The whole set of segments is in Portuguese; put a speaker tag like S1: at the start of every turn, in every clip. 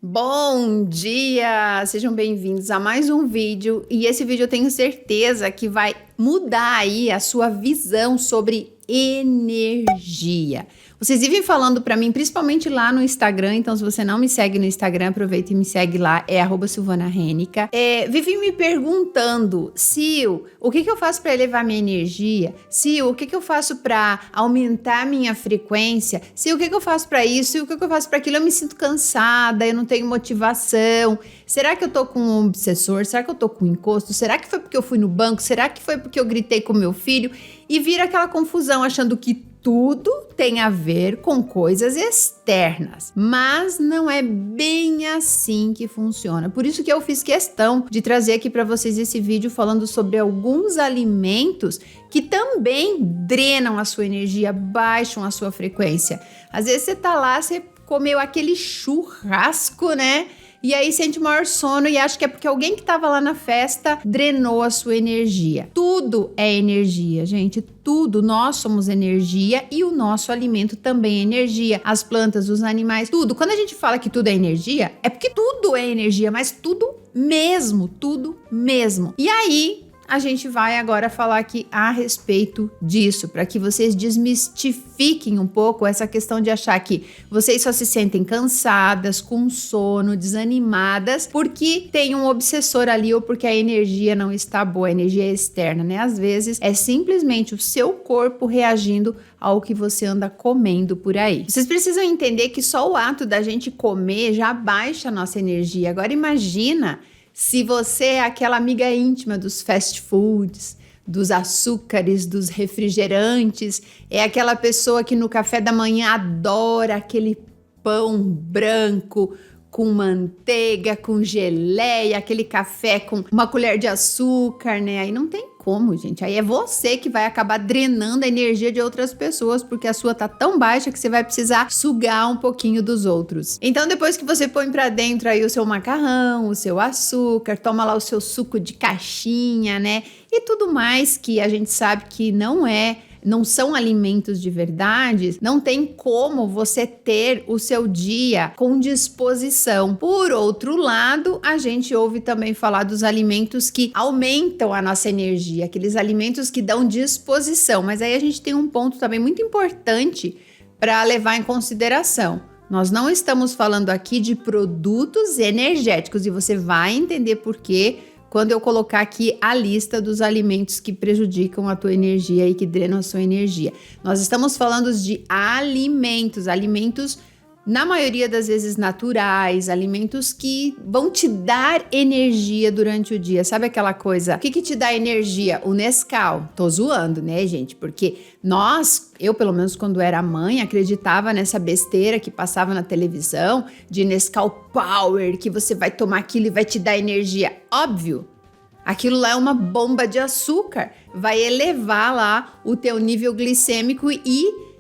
S1: Bom dia! Sejam bem-vindos a mais um vídeo e esse vídeo eu tenho certeza que vai mudar aí a sua visão sobre energia. Vocês vivem falando para mim, principalmente lá no Instagram, então se você não me segue no Instagram, aproveita e me segue lá, é @SilvanaRenica. Vivem me perguntando, Sil, o que eu faço para elevar minha energia? Sil, o que eu faço para aumentar minha frequência? Sil, o que eu faço para isso? Sil, o que eu faço para aquilo? Eu me sinto cansada, eu não tenho motivação. Será que eu tô com um obsessor? Será que eu tô com um encosto? Será que foi porque eu fui no banco? Será que foi porque eu gritei com meu filho? E vira aquela confusão achando que tudo tem a ver com coisas externas, mas não é bem assim que funciona. Por isso que eu fiz questão de trazer aqui para vocês esse vídeo falando sobre alguns alimentos que também drenam a sua energia, baixam a sua frequência. Às vezes você tá lá, você comeu aquele churrasco, né? E aí sente maior sono e acha que é porque alguém que estava lá na festa drenou a sua energia. Tudo é energia, gente. Tudo. Nós somos energia e o nosso alimento também é energia. As plantas, os animais, tudo. Quando a gente fala que tudo é energia, é porque tudo é energia, mas tudo mesmo. Tudo mesmo. E aí a gente vai agora falar aqui a respeito disso, para que vocês desmistifiquem um pouco essa questão de achar que vocês só se sentem cansadas, com sono, desanimadas, porque tem um obsessor ali ou porque a energia não está boa, a energia é externa, né? Às vezes é simplesmente o seu corpo reagindo ao que você anda comendo por aí. Vocês precisam entender que só o ato da gente comer já baixa a nossa energia. Agora imagina se você é aquela amiga íntima dos fast foods, dos açúcares, dos refrigerantes, é aquela pessoa que no café da manhã adora aquele pão branco com manteiga, com geleia, aquele café com uma colher de açúcar, né? Aí não tem como, gente. Aí é você que vai acabar drenando a energia de outras pessoas, porque a sua tá tão baixa que você vai precisar sugar um pouquinho dos outros. Então, depois que você põe pra dentro aí o seu macarrão, o seu açúcar, toma lá o seu suco de caixinha, né? E tudo mais que a gente sabe que não são alimentos de verdade, não tem como você ter o seu dia com disposição. Por outro lado, a gente ouve também falar dos alimentos que aumentam a nossa energia, aqueles alimentos que dão disposição, mas aí a gente tem um ponto também muito importante para levar em consideração. Nós não estamos falando aqui de produtos energéticos e você vai entender por quê quando eu colocar aqui a lista dos alimentos que prejudicam a tua energia e que drenam a sua energia. Nós estamos falando de alimentos na maioria das vezes naturais, alimentos que vão te dar energia durante o dia. Sabe aquela coisa? O que te dá energia? O Nescau. Tô zoando, né, gente? Porque eu pelo menos quando era mãe, acreditava nessa besteira que passava na televisão de Nescau Power, que você vai tomar aquilo e vai te dar energia. Óbvio. Aquilo lá é uma bomba de açúcar. Vai elevar lá o teu nível glicêmico e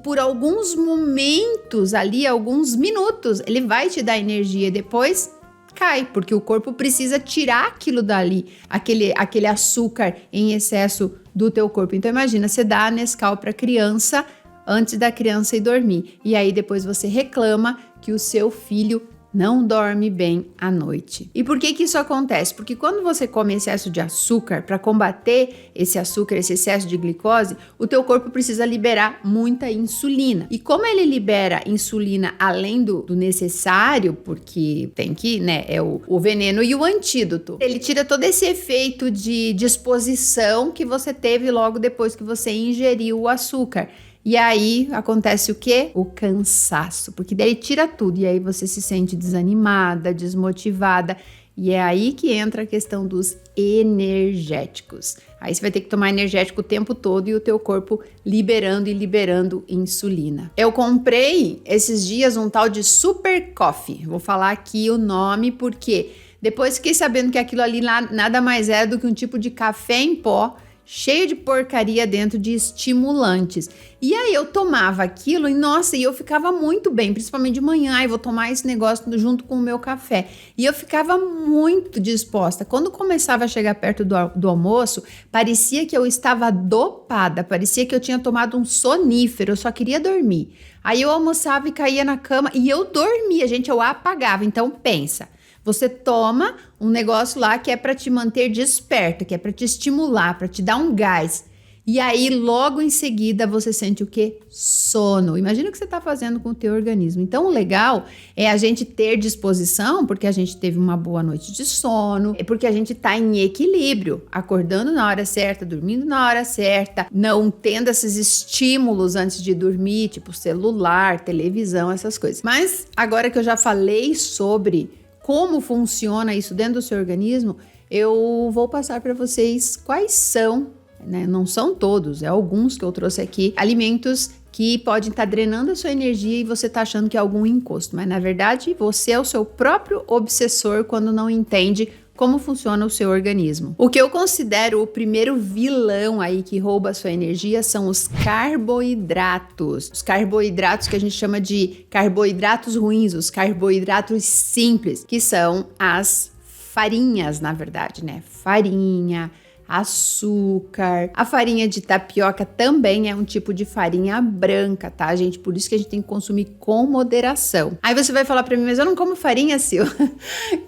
S1: por alguns momentos ali, alguns minutos, ele vai te dar energia e depois cai, porque o corpo precisa tirar aquilo dali, aquele açúcar em excesso do teu corpo. Então imagina, você dá a Nescau para criança antes da criança ir dormir e aí depois você reclama que o seu filho não dorme bem à noite. E por que isso acontece? Porque quando você come excesso de açúcar, para combater esse açúcar, esse excesso de glicose, o teu corpo precisa liberar muita insulina. E como ele libera insulina além do necessário, porque tem que, né, é o veneno e o antídoto, ele tira todo esse efeito de disposição que você teve logo depois que você ingeriu o açúcar. E aí acontece o quê? O cansaço, porque daí tira tudo e aí você se sente desanimada, desmotivada. E é aí que entra a questão dos energéticos. Aí você vai ter que tomar energético o tempo todo e o teu corpo liberando e liberando insulina. Eu comprei esses dias um tal de Super Coffee. Vou falar aqui o nome porque depois fiquei sabendo que aquilo ali nada mais é do que um tipo de café em pó cheio de porcaria dentro de estimulantes. E aí eu tomava aquilo e, nossa, e eu ficava muito bem, principalmente de manhã. Eu vou tomar esse negócio junto com o meu café. E eu ficava muito disposta. Quando começava a chegar perto do almoço, parecia que eu estava dopada, parecia que eu tinha tomado um sonífero, eu só queria dormir. Aí eu almoçava e caía na cama e eu dormia, gente, eu apagava. Então pensa. Você toma um negócio lá que é para te manter desperto, que é para te estimular, para te dar um gás. E aí, logo em seguida, você sente o quê? Sono. Imagina o que você está fazendo com o teu organismo. Então, o legal é a gente ter disposição, porque a gente teve uma boa noite de sono, é porque a gente está em equilíbrio, acordando na hora certa, dormindo na hora certa, não tendo esses estímulos antes de dormir, tipo celular, televisão, essas coisas. Mas, agora que eu já falei sobre como funciona isso dentro do seu organismo, eu vou passar para vocês quais são, né? Não são todos, é alguns que eu trouxe aqui, alimentos que podem estar drenando a sua energia e você está achando que é algum encosto, mas na verdade você é o seu próprio obsessor quando não entende como funciona o seu organismo. O que eu considero o primeiro vilão aí que rouba a sua energia são os carboidratos. Os carboidratos que a gente chama de carboidratos ruins, os carboidratos simples, que são as farinhas, na verdade, né? Farinha, açúcar. A farinha de tapioca também é um tipo de farinha branca, tá, gente? Por isso que a gente tem que consumir com moderação. Aí você vai falar pra mim, mas eu não como farinha, Sil.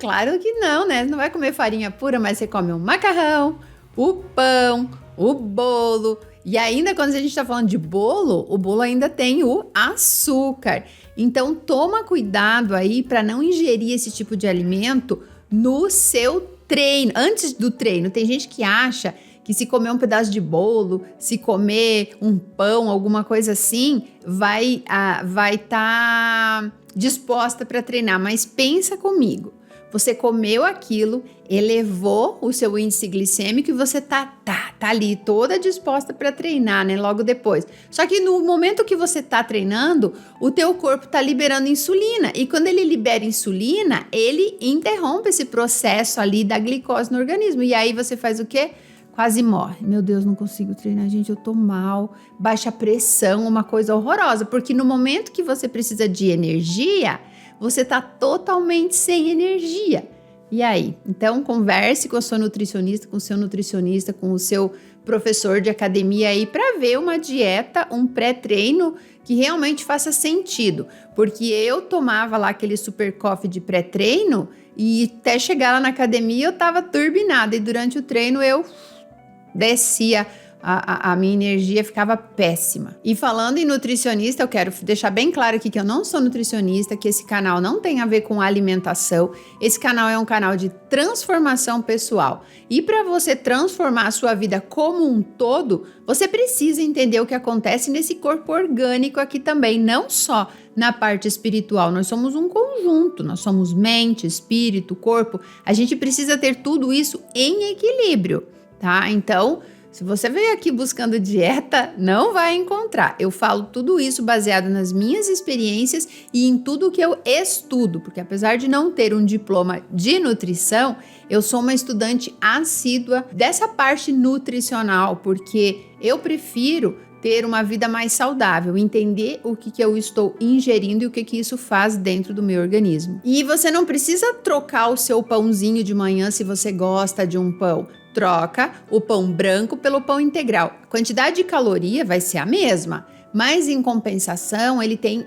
S1: Claro que não, né? Você não vai comer farinha pura, mas você come o macarrão, o pão, o bolo. E ainda quando a gente tá falando de bolo, o bolo ainda tem o açúcar. Então toma cuidado aí para não ingerir esse tipo de alimento no seu treino, antes do treino. Tem gente que acha que se comer um pedaço de bolo, se comer um pão, alguma coisa assim, vai tá disposta para treinar. Mas pensa comigo, você comeu aquilo, elevou o seu índice glicêmico e você tá ali toda disposta para treinar, né? Logo depois. Só que no momento que você tá treinando, o teu corpo tá liberando insulina. E quando ele libera insulina, ele interrompe esse processo ali da glicose no organismo. E aí você faz o quê? Quase morre. Meu Deus, não consigo treinar, gente, eu tô mal. Baixa pressão, uma coisa horrorosa. Porque no momento que você precisa de energia, você tá totalmente sem energia. E aí? Então, converse com a sua nutricionista, com o seu nutricionista, com o seu professor de academia aí para ver uma dieta, um pré-treino que realmente faça sentido. Porque eu tomava lá aquele super coffee de pré-treino e até chegar lá na academia eu tava turbinada e durante o treino eu descia. A minha energia ficava péssima. E falando em nutricionista, eu quero deixar bem claro aqui que eu não sou nutricionista, que esse canal não tem a ver com alimentação. Esse canal é um canal de transformação pessoal. E para você transformar a sua vida como um todo, você precisa entender o que acontece nesse corpo orgânico aqui também, não só na parte espiritual. Nós somos um conjunto, nós somos mente, espírito, corpo. A gente precisa ter tudo isso em equilíbrio, tá? Então, se você veio aqui buscando dieta, não vai encontrar. Eu falo tudo isso baseado nas minhas experiências e em tudo que eu estudo, porque apesar de não ter um diploma de nutrição, eu sou uma estudante assídua dessa parte nutricional, porque eu prefiro ter uma vida mais saudável, entender o que eu estou ingerindo e o que isso faz dentro do meu organismo. E você não precisa trocar o seu pãozinho de manhã se você gosta de um pão. Troca o pão branco pelo pão integral. A quantidade de caloria vai ser a mesma, mas em compensação,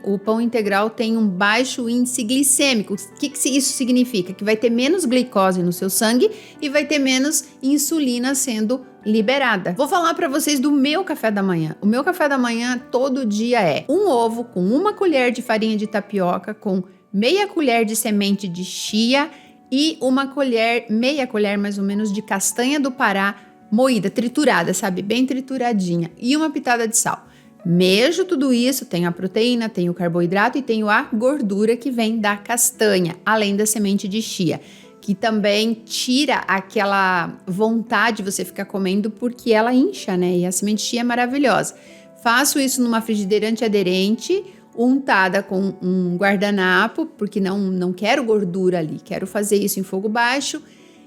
S1: o pão integral tem um baixo índice glicêmico. O que isso significa? Que vai ter menos glicose no seu sangue e vai ter menos insulina sendo liberada. Vou falar para vocês do meu café da manhã. O meu café da manhã todo dia é um ovo com 1 colher de farinha de tapioca, com meia colher de semente de chia e meia colher mais ou menos de castanha do Pará moída, triturada, sabe? Bem trituradinha. E uma pitada de sal. Mejo tudo isso, tenho a proteína, tenho o carboidrato e tenho a gordura que vem da castanha, além da semente de chia, que também tira aquela vontade de você ficar comendo porque ela incha, né? E a semente de chia é maravilhosa. Faço isso numa frigideira antiaderente, untada com um guardanapo, porque não quero gordura ali, quero fazer isso em fogo baixo,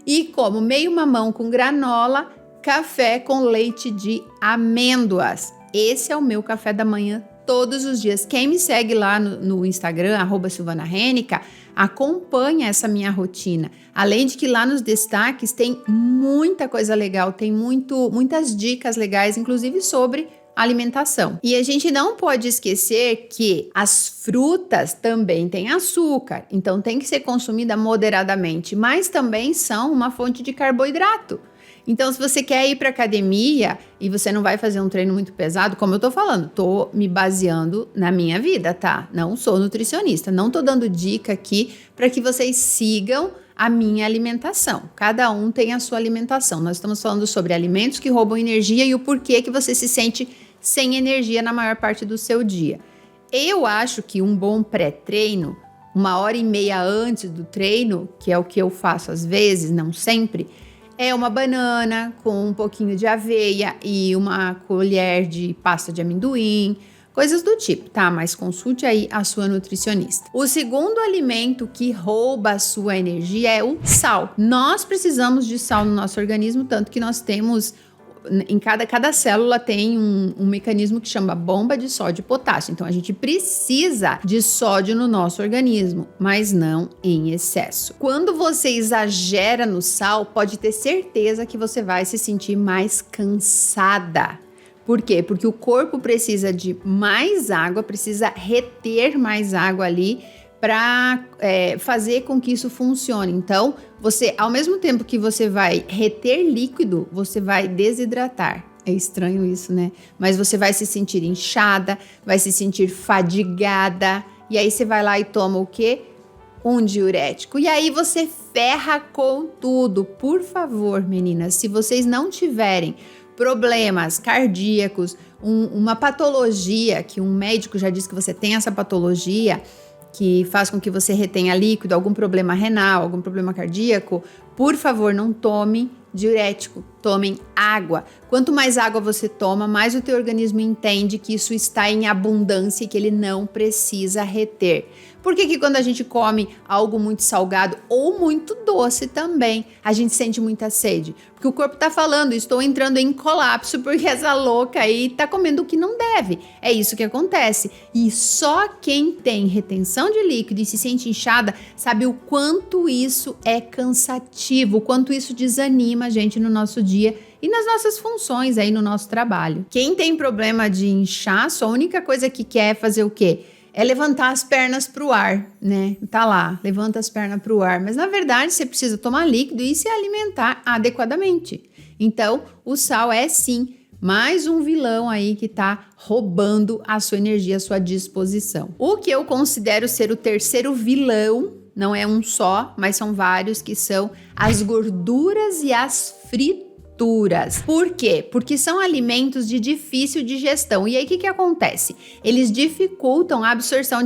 S1: e como meio mamão com granola, café com leite de amêndoas. Esse é o meu café da manhã todos os dias. Quem me segue lá no Instagram, @SilvanaRenica, acompanha essa minha rotina. Além de que lá nos destaques tem muita coisa legal, tem muitas dicas legais, inclusive sobre alimentação. E a gente não pode esquecer que as frutas também têm açúcar, então tem que ser consumida moderadamente, mas também são uma fonte de carboidrato. Então, se você quer ir para academia e você não vai fazer um treino muito pesado, como eu tô falando, tô me baseando na minha vida, tá? Não sou nutricionista, não tô dando dica aqui para que vocês sigam a minha alimentação. Cada um tem a sua alimentação. Nós estamos falando sobre alimentos que roubam energia e o porquê que você se sente sem energia na maior parte do seu dia. Eu acho que um bom pré-treino, 1h30 antes do treino, que é o que eu faço às vezes, não sempre, é uma banana com um pouquinho de aveia e uma colher de pasta de amendoim, coisas do tipo, tá? Mas consulte aí a sua nutricionista. O segundo alimento que rouba a sua energia é o sal. Nós precisamos de sal no nosso organismo, tanto que nós temos... Em cada célula tem um mecanismo que chama bomba de sódio e potássio. Então, a gente precisa de sódio no nosso organismo, mas não em excesso. Quando você exagera no sal, pode ter certeza que você vai se sentir mais cansada. Por quê? Porque o corpo precisa de mais água, precisa reter mais água ali para fazer com que isso funcione. Então, você, ao mesmo tempo que você vai reter líquido, você vai desidratar. É estranho isso, né? Mas você vai se sentir inchada, vai se sentir fadigada. E aí você vai lá e toma o quê? Um diurético. E aí você ferra com tudo. Por favor, meninas, se vocês não tiverem problemas cardíacos, uma patologia, que um médico já disse que você tem essa patologia, que faz com que você retenha líquido, algum problema renal, algum problema cardíaco, por favor, não tome diurético, tomem água. Quanto mais água você toma, mais o teu organismo entende que isso está em abundância e que ele não precisa reter. Por que quando a gente come algo muito salgado ou muito doce também, a gente sente muita sede? Porque o corpo tá falando, estou entrando em colapso porque essa louca aí tá comendo o que não deve. É isso que acontece. E só quem tem retenção de líquido e se sente inchada sabe o quanto isso é cansativo, o quanto isso desanima a gente no nosso dia e nas nossas funções aí no nosso trabalho. Quem tem problema de inchaço, a única coisa que quer é fazer o quê? É levantar as pernas para o ar, né? Tá lá, levanta as pernas para o ar. Mas, na verdade, você precisa tomar líquido e se alimentar adequadamente. Então, o sal é, sim, mais um vilão aí que tá roubando a sua energia, a sua disposição. O que eu considero ser o terceiro vilão, não é um só, mas são vários, que são as gorduras e as frituras. Por quê? Porque são alimentos de difícil digestão. E aí, o que acontece? Eles dificultam a absorção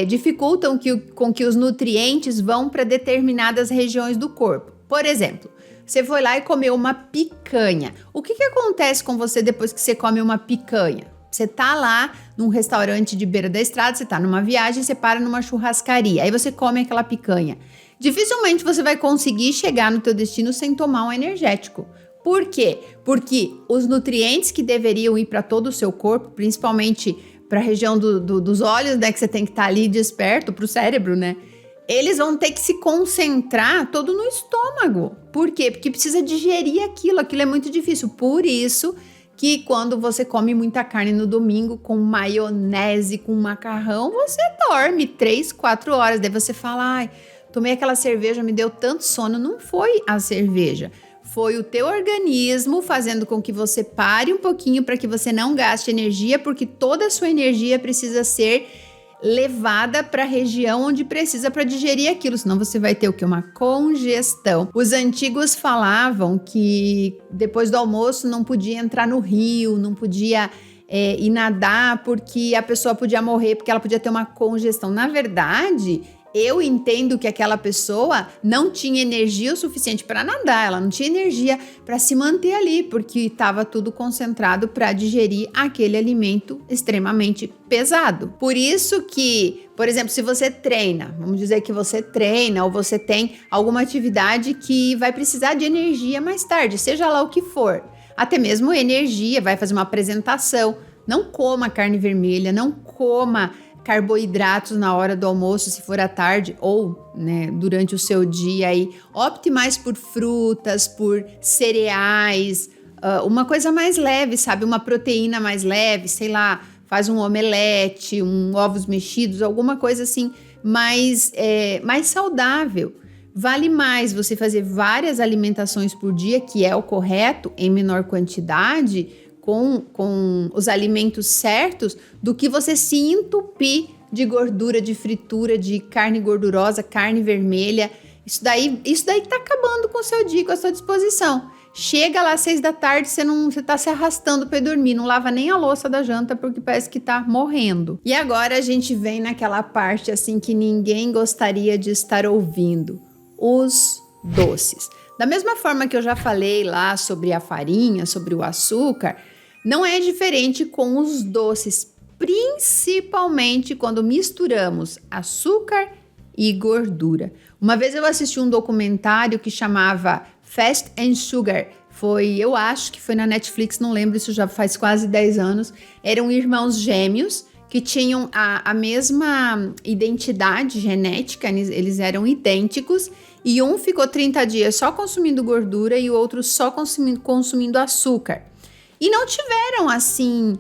S1: dificultam com que os nutrientes vão para determinadas regiões do corpo. Por exemplo, você foi lá e comeu uma picanha. O que acontece com você depois que você come uma picanha? Você tá lá num restaurante de beira da estrada, você tá numa viagem, você para numa churrascaria, aí você come aquela picanha. Dificilmente você vai conseguir chegar no teu destino sem tomar um energético. Por quê? Porque os nutrientes que deveriam ir para todo o seu corpo, principalmente para a região dos olhos, né, que você tem que estar ali desperto, para o cérebro, né? Eles vão ter que se concentrar todo no estômago. Por quê? Porque precisa digerir aquilo é muito difícil. Por isso que quando você come muita carne no domingo com maionese, com macarrão, você dorme 3, 4 horas. Daí você fala, ai, tomei aquela cerveja, me deu tanto sono. Não foi a cerveja, foi o teu organismo fazendo com que você pare um pouquinho para que você não gaste energia, porque toda a sua energia precisa ser levada para a região onde precisa para digerir aquilo, senão você vai ter o quê? Uma congestão. Os antigos falavam que depois do almoço não podia entrar no rio, não podia ir nadar, porque a pessoa podia morrer, porque ela podia ter uma congestão. Na verdade, eu entendo que aquela pessoa não tinha energia o suficiente para nadar, ela não tinha energia para se manter ali, porque estava tudo concentrado para digerir aquele alimento extremamente pesado. Por isso que, por exemplo, se você treina, vamos dizer que você treina ou você tem alguma atividade que vai precisar de energia mais tarde, seja lá o que for, até mesmo energia, vai fazer uma apresentação, não coma carne vermelha, não coma carboidratos na hora do almoço, se for à tarde, ou né, durante o seu dia aí. Opte mais por frutas, por cereais, uma coisa mais leve, sabe? Uma proteína mais leve, sei lá, faz um omelete, ovos mexidos, alguma coisa assim mais saudável. Vale mais você fazer várias alimentações por dia, que é o correto, em menor quantidade, com os alimentos certos, do que você se entupir de gordura, de fritura, de carne gordurosa, carne vermelha. Isso daí tá acabando com o seu dia, com a sua disposição. Chega lá às 6 da tarde, você tá se arrastando para dormir, não lava nem a louça da janta porque parece que tá morrendo. E agora a gente vem naquela parte assim que ninguém gostaria de estar ouvindo: os doces. Da mesma forma que eu já falei lá sobre a farinha, sobre o açúcar, não é diferente com os doces, principalmente quando misturamos açúcar e gordura. Uma vez eu assisti um documentário que chamava Fast and Sugar. Eu acho que foi na Netflix, não lembro, isso já faz quase 10 anos. Eram irmãos gêmeos que tinham a mesma identidade genética, eles eram idênticos, e um ficou 30 dias só consumindo gordura e o outro só consumindo açúcar. E não tiveram, assim,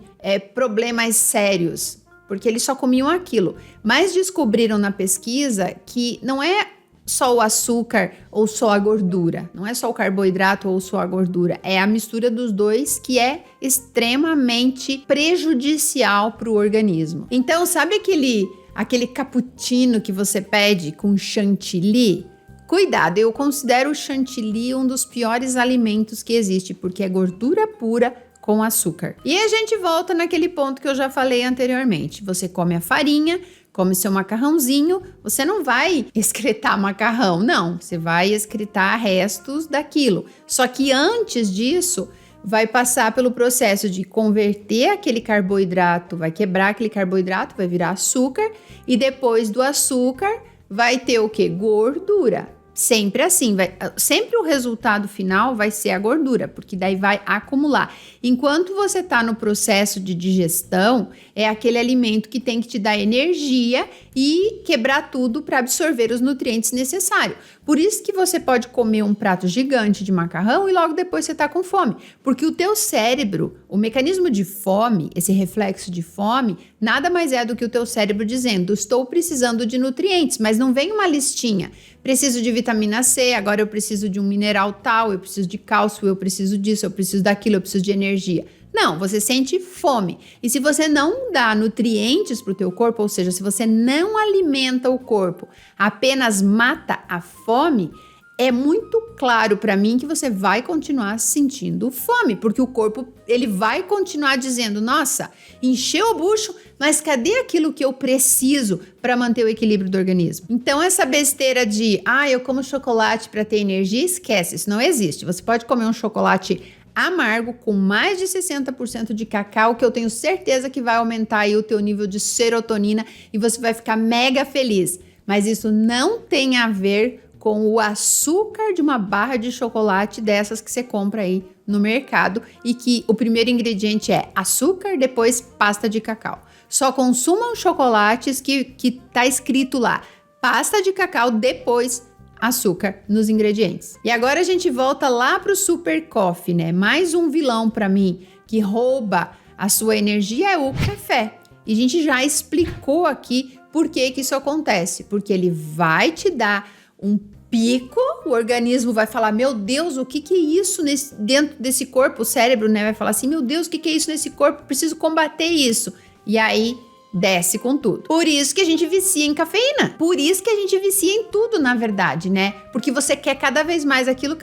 S1: problemas sérios, porque eles só comiam aquilo. Mas descobriram na pesquisa que não é só o açúcar ou só a gordura, não é só o carboidrato ou só a gordura, é a mistura dos dois que é extremamente prejudicial para o organismo. Então, sabe aquele cappuccino que você pede com chantilly? Cuidado, eu considero o chantilly um dos piores alimentos que existe, porque é gordura pura com açúcar. E a gente volta naquele ponto que eu já falei anteriormente. Você come a farinha, come seu macarrãozinho, você não vai excretar macarrão, não. Você vai excretar restos daquilo. Só que antes disso, vai passar pelo processo de converter aquele carboidrato, vai quebrar aquele carboidrato, vai virar açúcar, e depois do açúcar vai ter o quê? Gordura. Sempre assim, sempre o resultado final vai ser a gordura, porque daí vai acumular. Enquanto você está no processo de digestão, é aquele alimento que tem que te dar energia e quebrar tudo para absorver os nutrientes necessários. Por isso que você pode comer um prato gigante de macarrão e logo depois você está com fome, porque o teu cérebro, o mecanismo de fome, esse reflexo de fome, nada mais é do que o teu cérebro dizendo: estou precisando de nutrientes, mas não vem uma listinha. Preciso de vitamina C, agora eu preciso de um mineral tal, eu preciso de cálcio, eu preciso disso, eu preciso daquilo, eu preciso de energia. Não, você sente fome. E se você não dá nutrientes para o teu corpo, ou seja, se você não alimenta o corpo, apenas mata a fome, é muito claro para mim que você vai continuar sentindo fome, porque o corpo ele vai continuar dizendo: nossa, encheu o bucho, mas cadê aquilo que eu preciso para manter o equilíbrio do organismo? Então essa besteira de eu como chocolate para ter energia, esquece, isso não existe. Você pode comer um chocolate amargo com mais de 60% de cacau, que eu tenho certeza que vai aumentar aí o teu nível de serotonina e você vai ficar mega feliz. Mas isso não tem a ver com o açúcar de uma barra de chocolate dessas que você compra aí no mercado e que o primeiro ingrediente é açúcar, depois pasta de cacau. Só consumam chocolates que tá escrito lá, pasta de cacau, depois açúcar nos ingredientes. E agora a gente volta lá pro Super Coffee, né? Mais um vilão para mim que rouba a sua energia é o café. E a gente já explicou aqui por que isso acontece. Porque ele vai te dar um pico, o organismo vai falar: meu Deus, o que é isso dentro desse corpo? O cérebro, né, vai falar assim: meu Deus, o que é isso nesse corpo? Preciso combater isso. E aí desce com tudo. Por isso que a gente vicia em cafeína. Por isso que a gente vicia em tudo, na verdade, né? Porque você quer cada vez mais aquilo,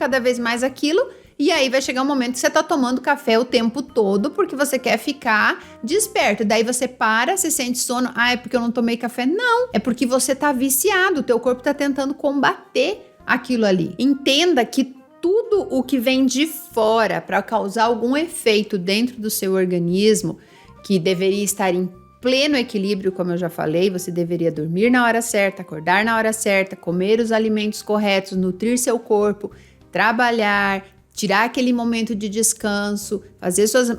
S1: E aí vai chegar um momento que você tá tomando café o tempo todo porque você quer ficar desperto. Daí você para, você sente sono. Ah, é porque eu não tomei café? Não, é porque você tá viciado. O teu corpo tá tentando combater aquilo ali. Entenda que tudo o que vem de fora para causar algum efeito dentro do seu organismo, que deveria estar em pleno equilíbrio, como eu já falei, você deveria dormir na hora certa, acordar na hora certa, comer os alimentos corretos, nutrir seu corpo, trabalhar, tirar aquele momento de descanso, fazer suas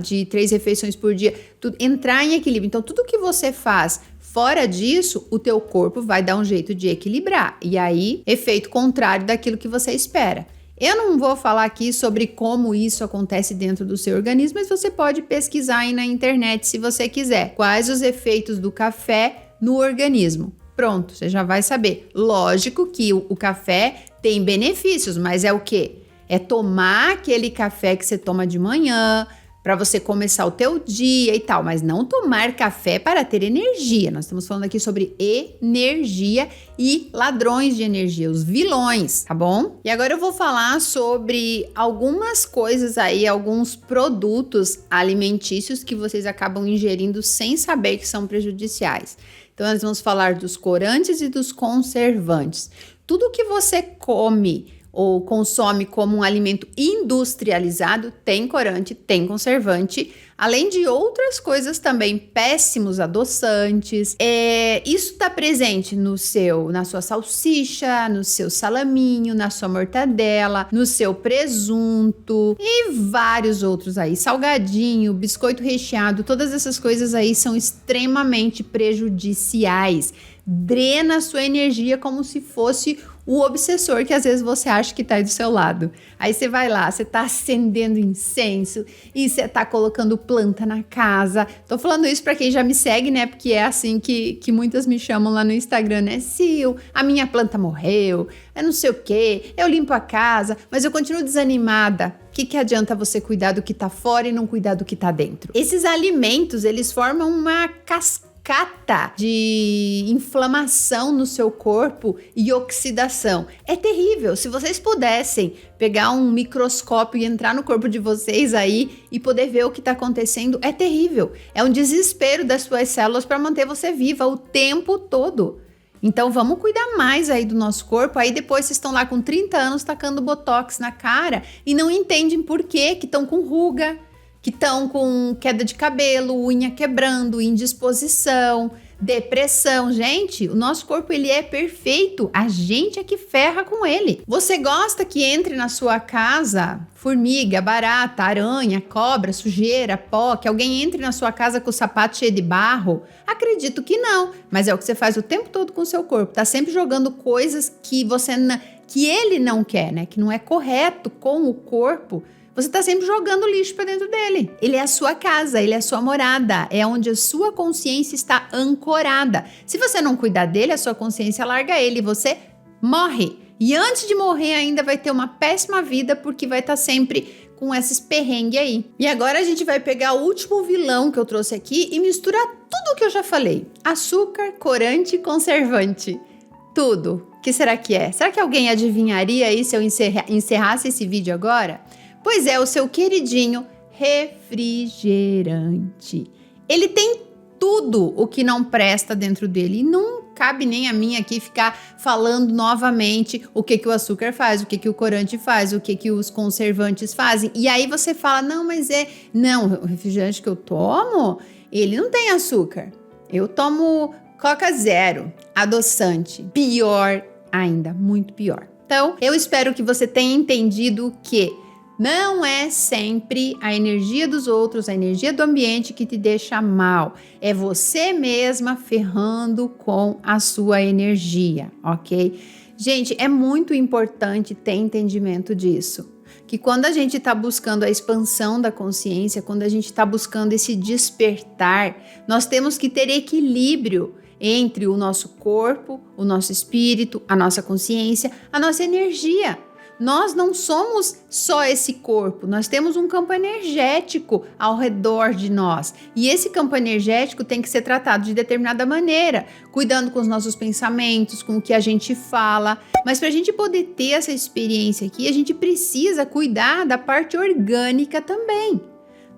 S1: de 3 refeições por dia, entrar em equilíbrio. Então, tudo que você faz fora disso, o teu corpo vai dar um jeito de equilibrar. E aí, efeito contrário daquilo que você espera. Eu não vou falar aqui sobre como isso acontece dentro do seu organismo, mas você pode pesquisar aí na internet se você quiser. Quais os efeitos do café no organismo? Pronto, você já vai saber. Lógico que o café tem benefícios, mas é o quê? É tomar aquele café que você toma de manhã, para você começar o teu dia e tal, mas não tomar café para ter energia. Nós estamos falando aqui sobre energia e ladrões de energia, os vilões, tá bom? E agora eu vou falar sobre algumas coisas aí, alguns produtos alimentícios que vocês acabam ingerindo sem saber que são prejudiciais. Então nós vamos falar dos corantes e dos conservantes. Tudo que você come ou consome como um alimento industrializado, tem corante, tem conservante, além de outras coisas também, péssimos adoçantes. Isso está presente na sua salsicha, no seu salaminho, na sua mortadela, no seu presunto e vários outros aí, salgadinho, biscoito recheado, todas essas coisas aí são extremamente prejudiciais. Drena a sua energia como se fosse o obsessor que às vezes você acha que tá aí do seu lado. Aí você vai lá, você tá acendendo incenso e você tá colocando planta na casa. Tô falando isso pra quem já me segue, né? Porque é assim que muitas me chamam lá no Instagram, né? Sil, a minha planta morreu, é não sei o quê, eu limpo a casa, mas eu continuo desanimada. O que adianta você cuidar do que tá fora e não cuidar do que tá dentro? Esses alimentos, eles formam uma cascata de inflamação no seu corpo e oxidação. É terrível. Se vocês pudessem pegar um microscópio e entrar no corpo de vocês aí e poder ver o que está acontecendo, é terrível. É um desespero das suas células para manter você viva o tempo todo. Então vamos cuidar mais aí do nosso corpo. Aí depois vocês estão lá com 30 anos tacando botox na cara e não entendem por quê, que estão com ruga, que estão com queda de cabelo, unha quebrando, indisposição, depressão. Gente, o nosso corpo ele é perfeito, a gente é que ferra com ele. Você gosta que entre na sua casa formiga, barata, aranha, cobra, sujeira, pó, que alguém entre na sua casa com o sapato cheio de barro? Acredito que não, mas é o que você faz o tempo todo com o seu corpo, tá sempre jogando coisas que que ele não quer, né? Que não é correto com o corpo. Você está sempre jogando lixo para dentro dele. Ele é a sua casa, ele é a sua morada, é onde a sua consciência está ancorada. Se você não cuidar dele, a sua consciência larga ele e você morre. E antes de morrer ainda vai ter uma péssima vida porque vai estar sempre com esses perrengues aí. E agora a gente vai pegar o último vilão que eu trouxe aqui e misturar tudo o que eu já falei. Açúcar, corante e conservante. Tudo. O que será que é? Será que alguém adivinharia aí se eu encerrasse esse vídeo agora? Pois é, o seu queridinho refrigerante. Ele tem tudo o que não presta dentro dele. E não cabe nem a mim aqui ficar falando novamente o que o açúcar faz, o que o corante faz, o que os conservantes fazem. E aí você fala, não, o refrigerante que eu tomo, ele não tem açúcar. Eu tomo Coca Zero, adoçante. Pior ainda, muito pior. Então, eu espero que você tenha entendido que não é sempre a energia dos outros, a energia do ambiente que te deixa mal. É você mesma ferrando com a sua energia, ok? Gente, é muito importante ter entendimento disso. Que quando a gente está buscando a expansão da consciência, quando a gente está buscando esse despertar, nós temos que ter equilíbrio entre o nosso corpo, o nosso espírito, a nossa consciência, a nossa energia. nós não somos só esse corpo, nós temos um campo energético ao redor de nós. E esse campo energético tem que ser tratado de determinada maneira, cuidando com os nossos pensamentos, com o que a gente fala. Mas para a gente poder ter essa experiência aqui, a gente precisa cuidar da parte orgânica também,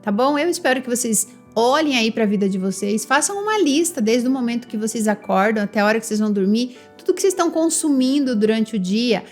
S1: tá bom? Eu espero que vocês olhem aí para a vida de vocês, façam uma lista desde o momento que vocês acordam até a hora que vocês vão dormir, tudo que vocês estão consumindo durante o dia.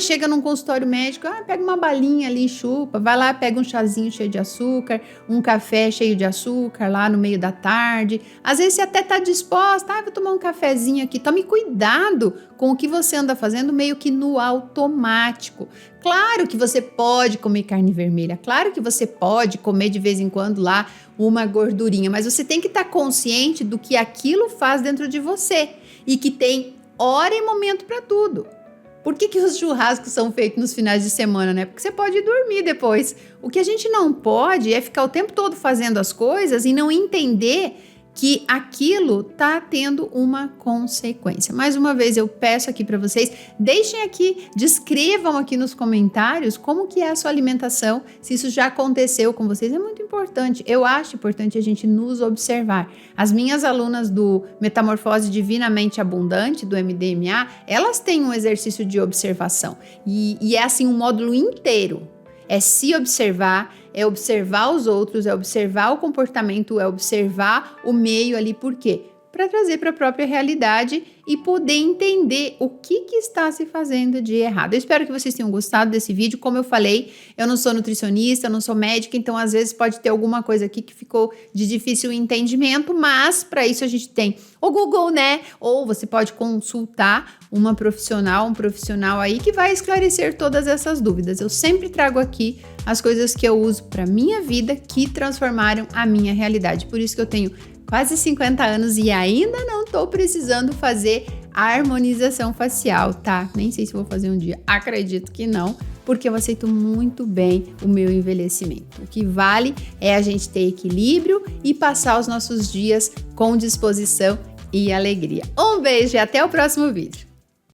S1: Chega num consultório médico, pega uma balinha ali, chupa, vai lá, pega um chazinho cheio de açúcar, um café cheio de açúcar lá no meio da tarde. Às vezes você até tá disposta, vou tomar um cafezinho aqui. Tome cuidado com o que você anda fazendo meio que no automático. Claro que você pode comer carne vermelha, claro que você pode comer de vez em quando lá uma gordurinha, mas você tem que estar consciente do que aquilo faz dentro de você e que tem hora e momento para tudo. Por que os churrascos são feitos nos finais de semana, né? Porque você pode dormir depois. O que a gente não pode é ficar o tempo todo fazendo as coisas e não entender que aquilo tá tendo uma consequência. Mais uma vez, eu peço aqui para vocês, deixem aqui, descrevam aqui nos comentários como que é a sua alimentação, se isso já aconteceu com vocês, é muito importante. Eu acho importante a gente nos observar. As minhas alunas do Metamorfose Divinamente Abundante, do MDMA, elas têm um exercício de observação e é assim um módulo inteiro. É se observar, é observar os outros, é observar o comportamento, é observar o meio ali. Por quê? Para trazer para a própria realidade e poder entender o que está se fazendo de errado. Eu espero que vocês tenham gostado desse vídeo. Como eu falei, eu não sou nutricionista, eu não sou médica, então às vezes pode ter alguma coisa aqui que ficou de difícil entendimento, mas para isso a gente tem o Google, né? Ou você pode consultar uma profissional, um profissional aí que vai esclarecer todas essas dúvidas. Eu sempre trago aqui as coisas que eu uso para minha vida que transformaram a minha realidade. Por isso que eu tenho quase 50 anos e ainda não tô precisando fazer harmonização facial, tá? Nem sei se vou fazer um dia, acredito que não, porque eu aceito muito bem o meu envelhecimento. O que vale é a gente ter equilíbrio e passar os nossos dias com disposição e alegria. Um beijo e até o próximo vídeo.